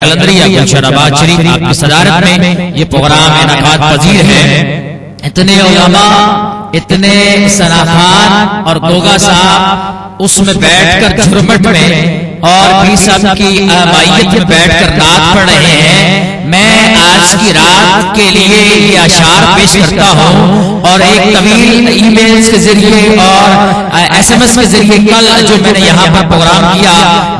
کلندریہ گلشن آباد شریف آپ کی صدارت میں یہ پروگرام انعقاد پذیر ہے۔ اتنے علماء، اتنے ثناخان اور گوگا صاحب اس میں بیٹھ کر جھرمٹ میں اور بھی سب کی آبائیت میں بیٹھ کر نعت پڑھ رہے ہیں۔ میں آج کی رات کے لیے یہ اشعار پیش کرتا ہوں اور ایک طویل ای میلز کے ذریعے اور ایس ایم ایس کے ذریعے کل جو میں نے یہاں پر پروگرام کیا،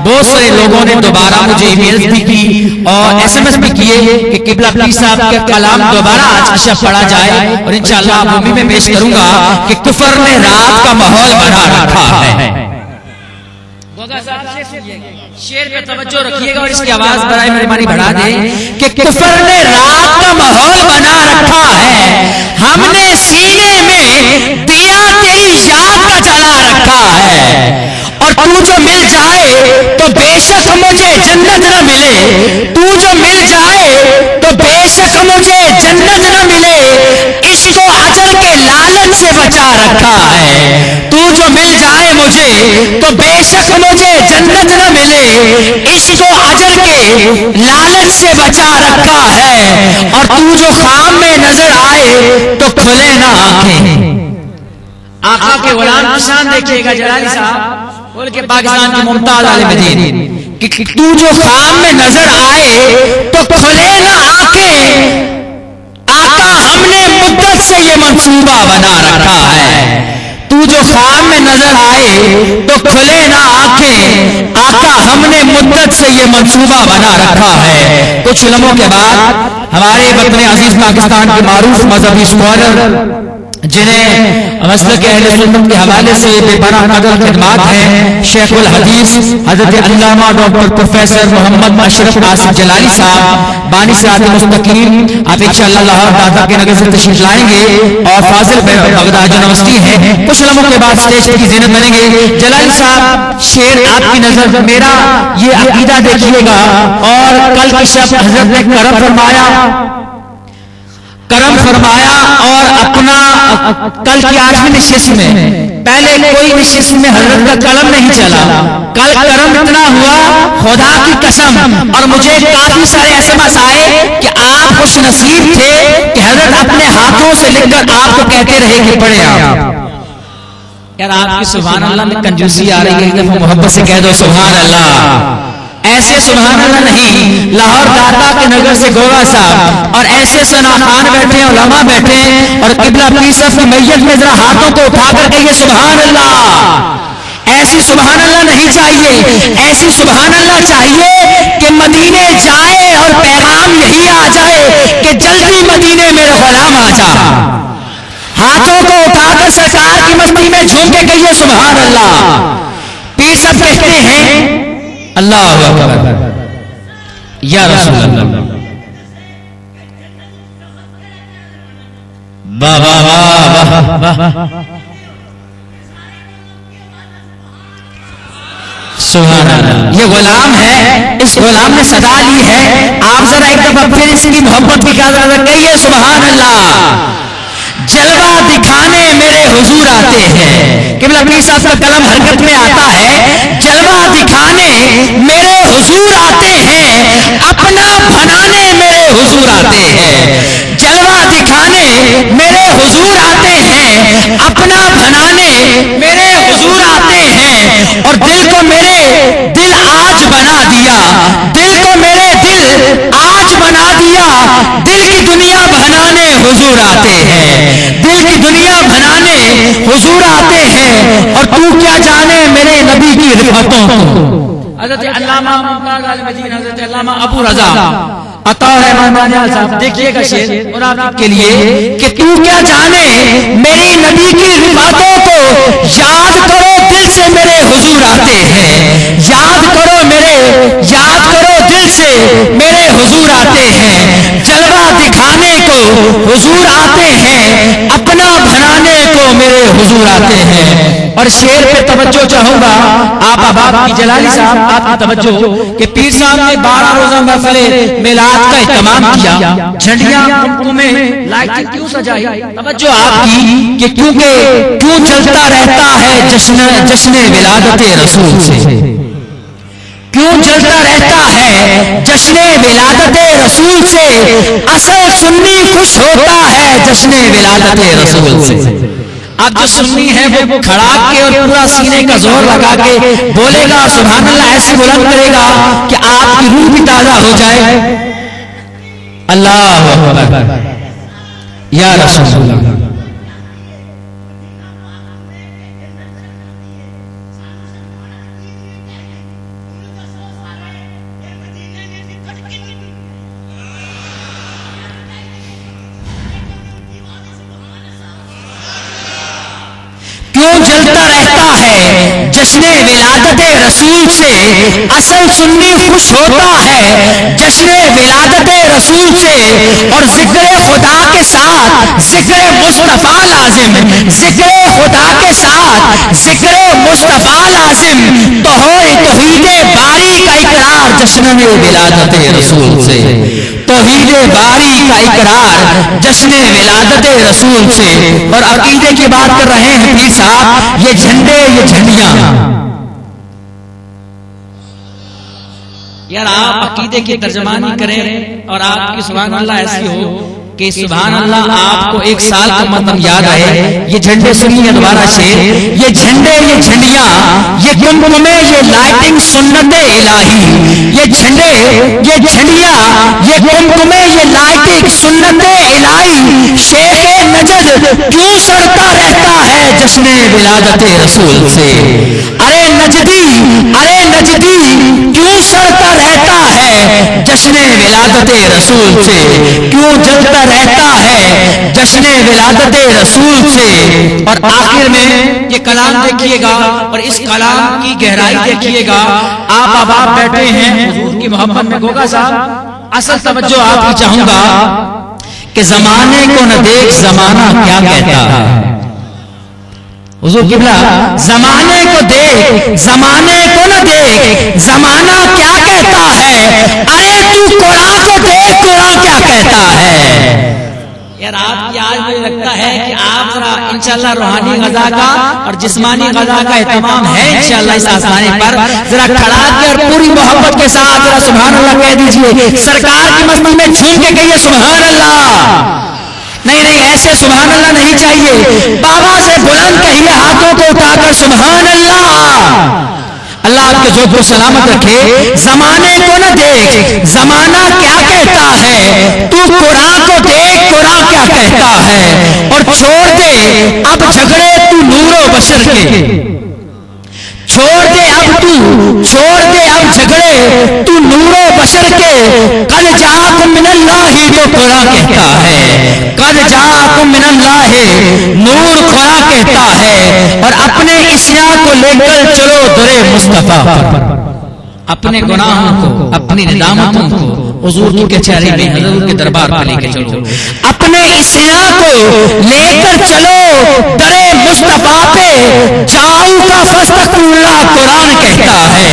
بہت سارے لوگوں نے دوبارہ مجھے ای میلز بھی کی اور ایس ایم ایس بھی کیے کہ قبلہ پیر صاحب کا کلام دوبارہ آج کی شب پڑھا جائے، اور انشاءاللہ عمومی میں پیش کروں گا کہ کفر نے رات کا ماحول بنا رکھا ہے۔ شیر پہ توجہ رکھیے گا اور اس کی آواز برائے مہربانی بڑھا دیں کہ کفر نے رات کا ماحول بنا رکھا ہے، ہم نے سینے میں دیا تیری یاد کا جلا رکھا ہے، اور تو جو مل جائے تو بے شک مجھے جنت نہ ملے، تو جو مل جائے تو بے شک مجھے جنت نہ ملے، عشق و اجر کے لالچ سے بچا رکھا ہے، تو جو مل جائے مجھے تو بے شک مجھے جنت نہ ملے، عشق و اجر کے لالچ سے بچا رکھا ہے، اور تو جو خواب میں نظر آئے تو کھلے نہ آنکھیں۔ آقا کے غلام کی شان دیکھیے گا جلالی صاحب، بول کے پاکستان کی ممتاز عالم دین، کہ تو جو خواب میں نظر آئے تو کھلے نہ آنکھیں، آقا ہم نے مدت سے یہ منصوبہ بنا رکھا ہے، تو جو خواب میں نظر آئے تو کھلے نہ آنکھیں، آقا ہم نے مدت سے یہ منصوبہ بنا رکھا ہے۔ کچھ لمحوں کے بعد ہمارے وطن عزیز پاکستان کے معروف مذہبی اسکالر جنہیں مسلک اہل سنت کے حوالے سے بے پناہ قدر خدمات ہیں، شیخ الحدیث حضرت علامہ ڈاکٹر پروفیسر محمد اشرف آصف جلالی صاحب بانی صراط مستقیم، آپ انشاءاللہ لاہور داتا کے نگر سے تشریف لائیں گے اور فاضل بغداد یونیورسٹی ہے، کچھ لمحوں کے بعد اسٹیج کی زینت بنیں گے۔ جلالی صاحب شیر آپ کی نظر، میرا یہ عقیدہ دیکھیے گا، اور کل کی شب حضرت نے کرم فرمایا اور اپنا کل کی 8ویں نشست میں، پہلے کوئی نشست میں حضرت کا قلم نہیں چلا، کل کرم اتنا ہوا خدا کی قسم، اور مجھے کافی سارے ایس ایم ایس آئے کہ آپ خوش نصیب تھے کہ حضرت اپنے ہاتھوں سے لکھ کر آپ کو کہتے رہے کہ پڑھیں آپ۔ یار آپ کی سبحان اللہ میں کنجوسی آ رہی ہے، ایک دفعہ محبت سے کہہ دو سبحان اللہ۔ ایسے سبحان اللہ نہیں، لاہور داتا کے نگر سے گوگا صاحب اور ایسے ثناخان بیٹھے، علماء بیٹھے، اور قبلہ پیر صاحب کی میت میں ذرا ہاتھوں کو اٹھا کر کہیے سبحان اللہ۔ ایسی سبحان اللہ نہیں چاہیے، ایسی سبحان اللہ چاہیے کہ مدینے جائے اور پیغام یہی آ جائے کہ جلدی مدینے میرے غلام آ جا۔ ہاتھوں کو اٹھا کر سرکار کی مستی میں جھوم کے کہیے سبحان اللہ۔ پیر صاحب کہتے ہیں اللہ اکبر یا رسول اللہ، واہ واہ واہ واہ، سبحان اللہ۔ یہ غلام ہے، اس غلام نے صدا لی ہے، آپ ذرا ایک دفعہ پھر اس کی محبت کی کہیے سبحان اللہ۔ جلوہ دکھانے میرے حضور آتے ہیں، قبلہ پیر صاحب کا قلم حرکت میں آتا ہے، جلوہ دکھانے میرے حضور آتے ہیں، اپنا بھنانے میرے حضور آتے ہیں، جلوہ دکھانے میرے حضور آتے ہیں، اپنا بھنانے میرے حضور آتے ہیں، اور دل کو میرے دل آج بنا دیا، دل کو میرے دل آج بنا دیا، دل کی دنیا بھنانے حضور آتے ہیں، دل کی دنیا بھنانے حضور آتے ہیں، اور تو کیا جانے میرے نبی کی رفعتوں کو۔ حضرت علامہ ممتاز عالم دین حضرت علامہ ابو رضا عطا رحمانی صاحب دیکھیے گا شیر اور آپ کے لیے کہ تو کیا جانے میری نبی کی رفعتوں کو، یاد کرو دل سے میرے حضور آتے ہیں، یاد کرو دل سے میرے حضور آتے ہیں، جلوہ دکھانے کو حضور آتے ہیں، اپنا بھنانے کو میرے حضور آتے ہیں۔ اور شیر پہ توجہ چاہوں گا آپ احباب کی، جلالی صاحب آپ کی توجہ کہ پیر صاحب نے 12 روزہ محفل میلاد کا اہتمام کیا، جھنڈیاں قمقمے لائٹیں کیوں سجائی، توجہ آپ کی کہ کیوں چلتا رہتا ہے جشن ولادت رسول سے، کیوں جلتا رہتا ہے جشن ولادت رسول سے، اصل سنی خوش ہوتا ہے جشن ولادت رسول سے۔ اب جو سنی ہے وہ کھڑا کے اور پورا سینے کا زور لگا کے بولے گا سبحان اللہ ایسے بلند کرے گا کہ آپ کی روح بھی تازہ ہو جائے۔ اللہ اکبر یا رسول اللہ۔ کیوں جلتا رہتا ہے جشن ولادت رسول سے، اصل سنی خوش ہوتا ہے جشن ولادت رسول سے، اور ذکر خدا کے ساتھ ذکر مصطفیٰ لازم، ذکر خدا کے ساتھ ذکر مصطفیٰ لازم، تو ہوئے توحید باری کا اقرار جشن ولادت رسول سے، توحید باری کا اقرار جشن ولادت رسول سے۔ اور عقیدے کی بات کر رہے ہیں پیر صاحب، یہ جھنڈے یہ جھنڈیاں، یار آپ عقیدے کی ترجمانی کریں اور آپ کی سبحان اللہ ایسی ہو کہ سبحان اللہ آپ کو ایک سال کا مطلب یاد آئے۔ یہ جھنڈے سنیے دوبارہ شیر، یہ جھنڈے یہ جھنڈیاں، یہ گمگمے یہ لائٹنگ سنت الہی، یہ جھنڈے یہ جھنڈیاں، یہ گمگمے یہ لائٹنگ سنت الہی، شیخ نجد کیوں سڑتا رہتا ہے جشن ولادت رسول سے۔ ارے نجدی کیوں سڑتا رہتا ہے جشن ولادت رسول سے، کیوں جلتا رہتا ہے جشن ولادت رسول سے۔ اور آخر میں یہ کلام دیکھیے گا اور اس کلام کی گہرائی دیکھیے گا۔ آپ بیٹھے ہیں حضور کی محبت میں، گوگا صاحب اصل توجہ آپ کی چاہوں گا کہ زمانے کو نہ دیکھ زمانہ کیا کہتا ہے۔ حضور قبلہ زمانے کو دیکھ زمانے کو نہ دیکھ زمانہ کیا کہتا ہے، ارے تو قرآن کو دیکھ قرآن کیا کہتا ہے۔ یار آپ کی آج مجھے لگتا ہے کہ آپ ذرا انشاءاللہ روحانی غذا کا اور جسمانی غذا کا اہتمام ہے انشاءاللہ اس آسمانے پر، ذرا کھڑا کے اور پوری محبت کے ساتھ ذرا سبحان اللہ کہہ دیجئے، سرکار کی مسجد میں جھوم کے کہیے سبحان اللہ۔ نہیں ایسے سبحان اللہ نہیں چاہیے، بابا سے بلند کہیے ہاتھوں کو اٹھا کر سبحان اللہ۔ اللہ آپ کے ذوق کو سلامت رکھے۔ زمانے کو نہ دیکھ زمانہ کیا کہتا ہے، تو قرآن کو دیکھ قرآن کیا کہتا ہے، اور چھوڑ دے اب جھگڑے تو نور و بشر کے، چھوڑ دے اب جھگڑے تو نور و بشر کے، قد جاءکم من اللہ تو قرآن کہتا ہے، قد جاءکم من اللہ نور قرآن کہتا ہے۔ اور اپنے اسیاں کو لے کر چلو درے مصطفیٰ پر، اپنے گناہوں کو اپنی ندامتوں کو حضور کی کچہری میں حضور کے دربار پر لے کے چلو، اپنے اسیاں کو لے کر چلو درے مصطفیٰ پہ، جاؤ کا فاستغفراللہ قرآن کہتا ہے۔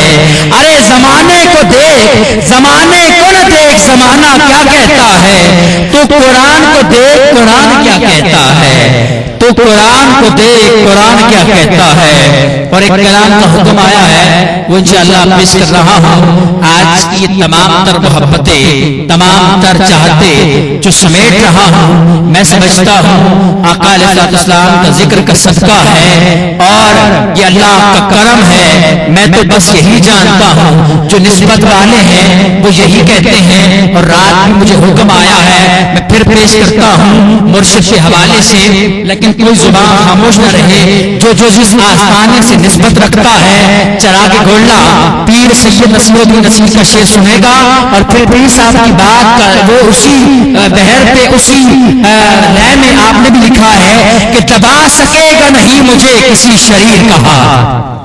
ارے زمانے کو دیکھ زمانے کو نہ دیکھ زمانہ کیا کہتا ہے، تو قرآن کو دیکھ قرآن کیا کہتا ہے، تو قرآن کو دیکھ قرآن کیا کہتا ہے۔ اور ایک کلام کا حکم آیا ہے وہ انشاءاللہ پیش کر رہا ہوں۔ آج کی یہ تمام تر محبتیں تمام تر چاہتے جو سمیٹ رہا ہوں، میں سمجھتا ہوں آقا علیہ السلام کا ذکر کا صدقہ ہے اور یہ اللہ کا کرم ہے۔ میں تو بس یہی جانتا ہوں، جو نسبت والے ہیں وہ یہی کہتے ہیں، اور رات میں مجھے حکم آیا ہے میں پھر پیش کرتا ہوں مرشد کے حوالے سے، لیکن کوئی زبان خاموش نہ رہے۔ جو جس آستانے سے نسبت رکھتا ہے چراغ گولڈا پیر سید نصیر الدین نصیر کا شعر سنے گا، اور پھر پیر صاحب کی بات کا وہ اسی بہر پہ اسی لے میں آپ نے بھی لکھا ہے کہ دبا سکے گا نہیں مجھے کسی شریر کا ہاتھ۔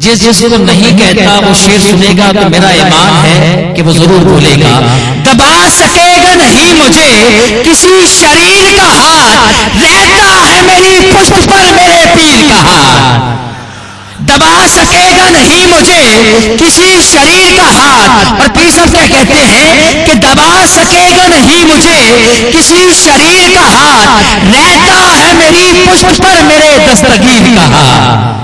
جس کو نہیں کہتا وہ شعر سنے گا تو میرا ایمان ہے کہ وہ ضرور بولے گا، دبا سکے گا نہیں مجھے کسی شریر کا ہاتھ، رہتا ہے میری پشت پر میرے پیر کا ہاتھ۔ دبا سکے گا نہیں مجھے کسی شریر کا ہاتھ، اور پیر صاحب کیا کہتے ہیں کہ دبا سکے گا نہیں مجھے کسی شریر کا ہاتھ، رہتا ہے میری پشت پر میرے دستگیر کا ہاتھ۔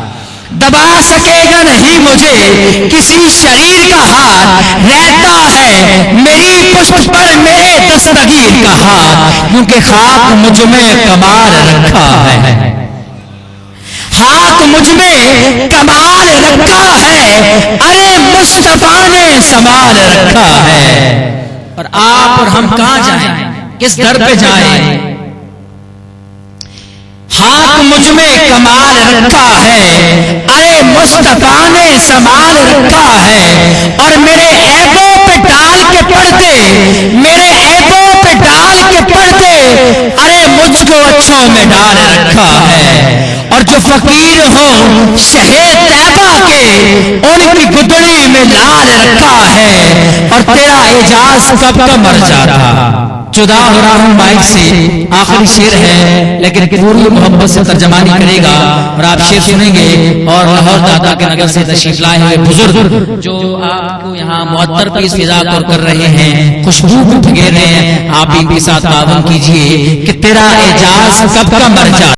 دبا سکے گا نہیں مجھے کسی شریر کا ہاتھ، رہتا ہے میری پشت پر میرے دستگیر کا ہاتھ، کیونکہ خاک مجھ میں کمال رکھا ہے، خاک مجھ میں کمال رکھا ہے، ارے مصطفیٰ نے سنبھال رکھا ہے۔ اور آپ اور ہم کہاں جائیں، کس در پہ جائیں؟ خاک مجھ میں کمال رکھا ہے، ارے مصطفیٰ نے سنبھال رکھا ہے، اور میرے عیبوں پہ ڈال کے پردے، میرے عیبوں پہ ڈال کے پردے، ارے مجھ کو اچھوں میں ڈال رکھا ہے۔ اور جو فقیر ہوں شہے طیبہ کے، ان کی گدڑی میں لال رکھا ہے، اور تیرا اعجاز کب کا مر جاتا۔ جدا ہو رہا ہوں مائک سے، آخری شعر ہے لیکن پوری محبت سے ترجمانی کرے گا، اور آپ شعر سنیں گے، اور لاہور دادا کے نگر سے تشریف لائے ہوئے بزرگ جو آپ کو یہاں معطر کی اس فضا کو کر رہے ہیں، خوشبو کو بھگے رہے ہیں، آپ ان کے ساتھ تعاون کیجئے کہ تیرا اعجاز کب کا مر جاتا۔